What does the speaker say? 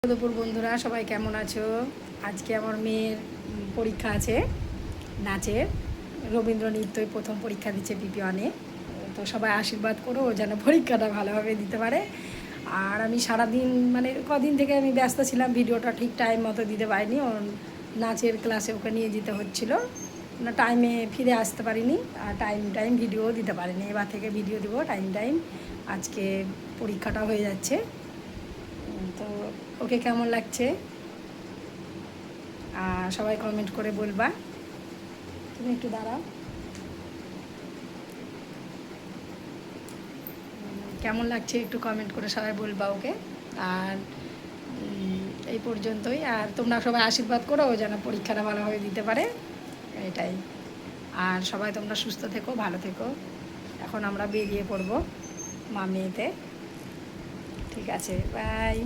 দুপুর বন্ধুরা, সবাই কেমন আছো? আজকে আমার মেয়ের পরীক্ষা আছে নাচের। রবীন্দ্র নৃত্যই প্রথম পরীক্ষা দিচ্ছে PP1-এ। তো সবাই আশীর্বাদ করো ও যেন পরীক্ষাটা ভালোভাবে দিতে পারে। আর আমি সারাদিন মানে কদিন থেকে আমি ব্যস্ত ছিলাম, ভিডিওটা ঠিক টাইম মতো দিতে পারিনি। ওর নাচের ক্লাসে ওকে নিয়ে যেতে হচ্ছিলো না, টাইমে ফিরে আসতে পারিনি আর টাইম ভিডিও দিতে পারিনি। এবার থেকে ভিডিও দেবো টাইম। আজকে পরীক্ষাটা হয়ে যাচ্ছে, তো ওকে কেমন লাগছে আর সবাই কমেন্ট করে বলবা। তুমি একটু দাঁড়াও, কেমন লাগছে একটু কমেন্ট করে সবাই বলবা ওকে। আর এই পর্যন্তই। আর তোমরা সবাই আশীর্বাদ করো ও যেন পরীক্ষাটা ভালোভাবে দিতে পারে, এটাই। আর সবাই তোমরা সুস্থ থেকো, ভালো থেকো। এখন আমরা বেরিয়ে পড়বো মা মেয়েতে। ঠিক আছে, বাই।